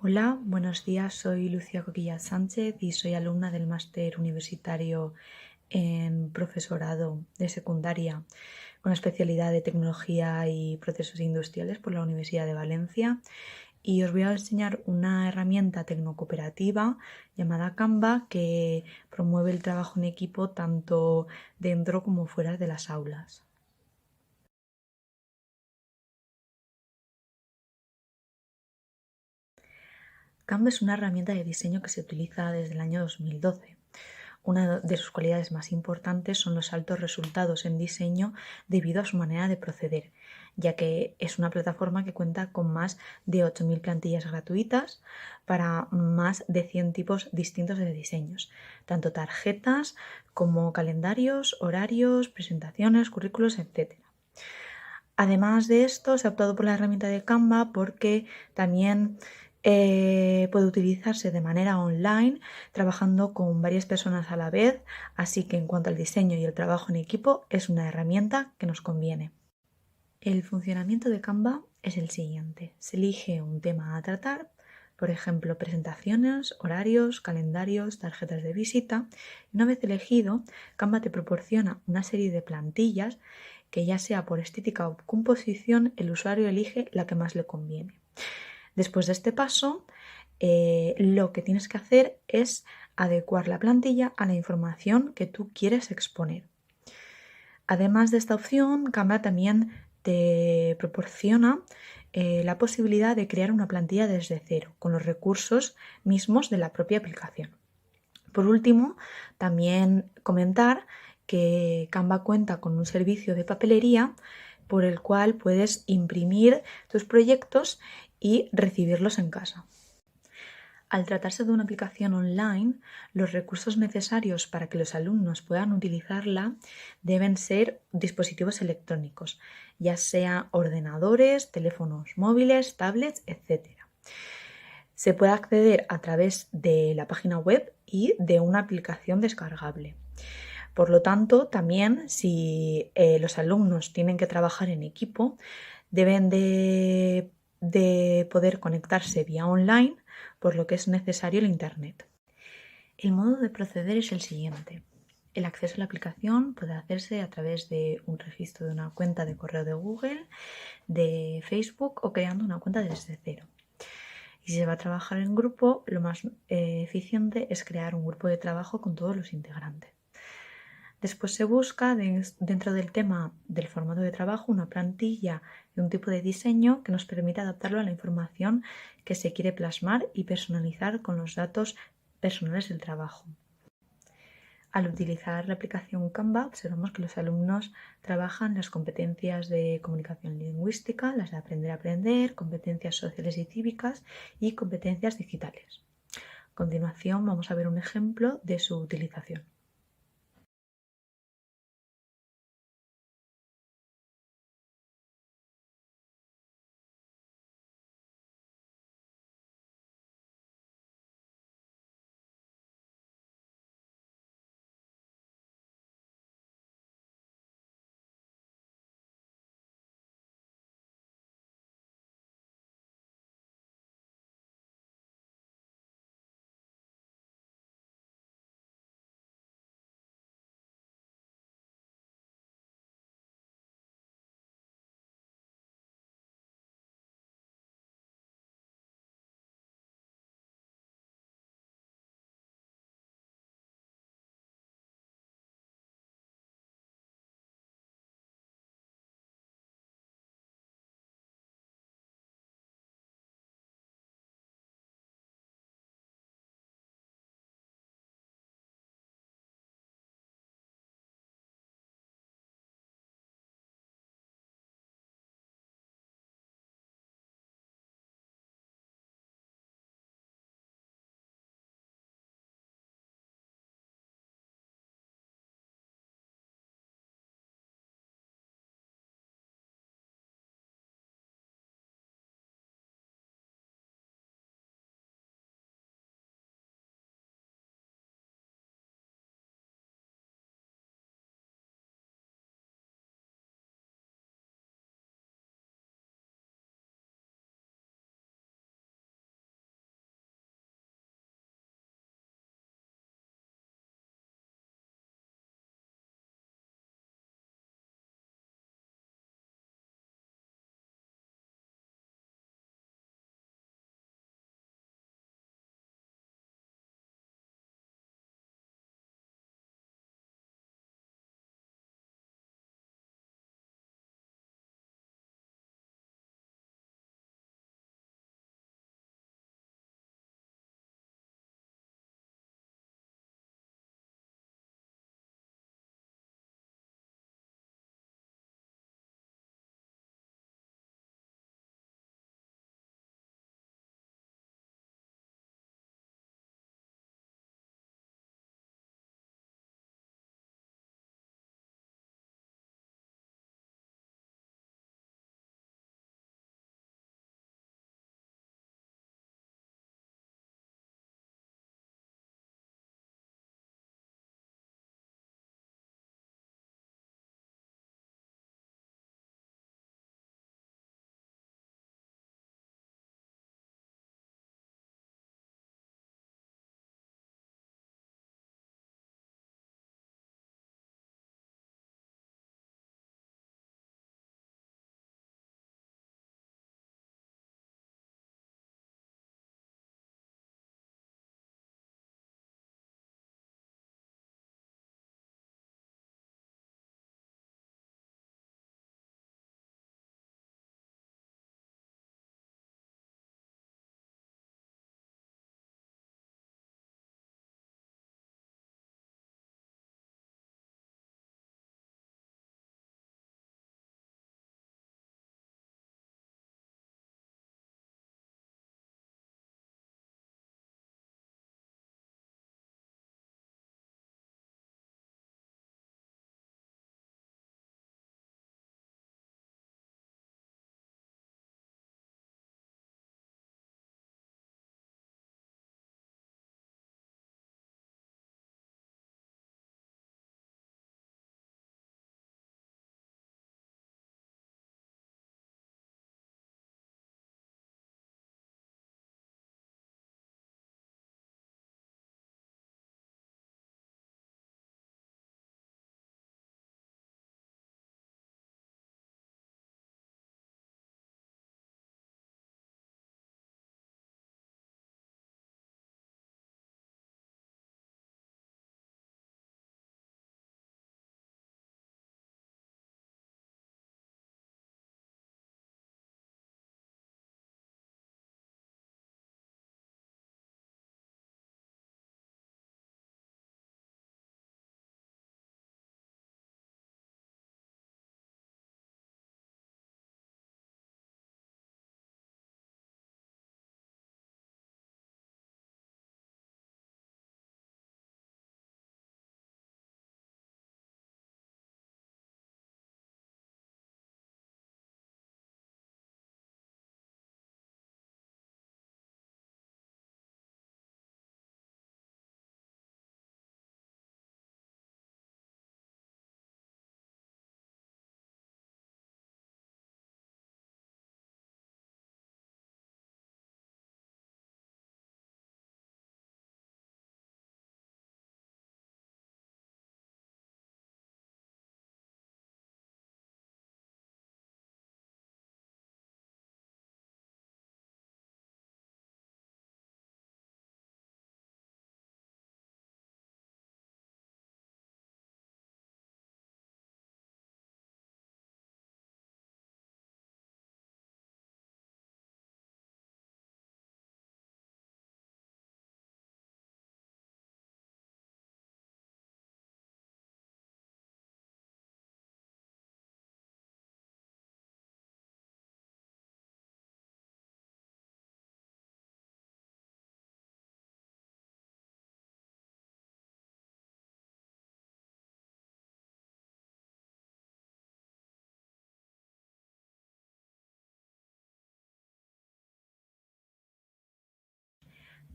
Hola, buenos días. Soy Lucía Coquilla Sánchez y soy alumna del máster universitario en profesorado de secundaria con especialidad de tecnología y procesos industriales por la Universidad de Valencia. Y os voy a enseñar una herramienta tecnocooperativa llamada Canva que promueve el trabajo en equipo tanto dentro como fuera de las aulas. Canva es una herramienta de diseño que se utiliza desde el año 2012. Una de sus cualidades más importantes son los altos resultados en diseño debido a su manera de proceder, ya que es una plataforma que cuenta con más de 8.000 plantillas gratuitas para más de 100 tipos distintos de diseños, tanto tarjetas como calendarios, horarios, presentaciones, currículos, etc. Además de esto, se ha optado por la herramienta de Canva porque también puede utilizarse de manera online, trabajando con varias personas a la vez, así que en cuanto al diseño y el trabajo en equipo, es una herramienta que nos conviene. El funcionamiento de Canva es el siguiente. Se elige un tema a tratar, por ejemplo, presentaciones, horarios, calendarios, tarjetas de visita. Una vez elegido, Canva te proporciona una serie de plantillas que, ya sea por estética o composición, el usuario elige la que más le conviene. Después de este paso, lo que tienes que hacer es adecuar la plantilla a la información que tú quieres exponer. Además de esta opción, Canva también te proporciona la posibilidad de crear una plantilla desde cero, con los recursos mismos de la propia aplicación. Por último, también comentar que Canva cuenta con un servicio de papelería por el cual puedes imprimir tus proyectos y recibirlos en casa. Al tratarse de una aplicación online, los recursos necesarios para que los alumnos puedan utilizarla deben ser dispositivos electrónicos, ya sea ordenadores, teléfonos móviles, tablets, etc. Se puede acceder a través de la página web y de una aplicación descargable. Por lo tanto, también si los alumnos tienen que trabajar en equipo, deben de poder conectarse vía online, por lo que es necesario el Internet. El modo de proceder es el siguiente. El acceso a la aplicación puede hacerse a través de un registro de una cuenta de correo de Google, de Facebook o creando una cuenta desde cero. Y si se va a trabajar en grupo, lo más eficiente es crear un grupo de trabajo con todos los integrantes. Después se busca dentro del tema del formato de trabajo una plantilla y un tipo de diseño que nos permita adaptarlo a la información que se quiere plasmar y personalizar con los datos personales del trabajo. Al utilizar la aplicación Canva, observamos que los alumnos trabajan las competencias de comunicación lingüística, las de aprender a aprender, competencias sociales y cívicas y competencias digitales. A continuación vamos a ver un ejemplo de su utilización.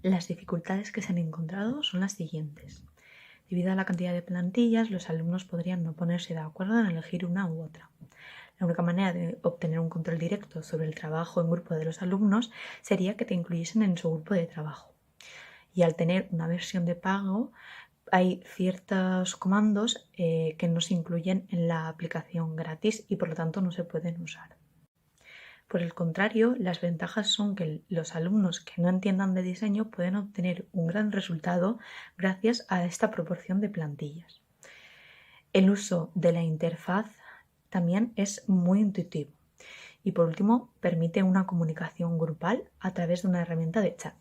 Las dificultades que se han encontrado son las siguientes. Debido a la cantidad de plantillas, los alumnos podrían no ponerse de acuerdo en elegir una u otra. La única manera de obtener un control directo sobre el trabajo en grupo de los alumnos sería que te incluyesen en su grupo de trabajo. Y al tener una versión de pago, hay ciertos comandos que no se incluyen en la aplicación gratis y por lo tanto no se pueden usar. Por el contrario, las ventajas son que los alumnos que no entiendan de diseño pueden obtener un gran resultado gracias a esta proporción de plantillas. El uso de la interfaz también es muy intuitivo y por último permite una comunicación grupal a través de una herramienta de chat.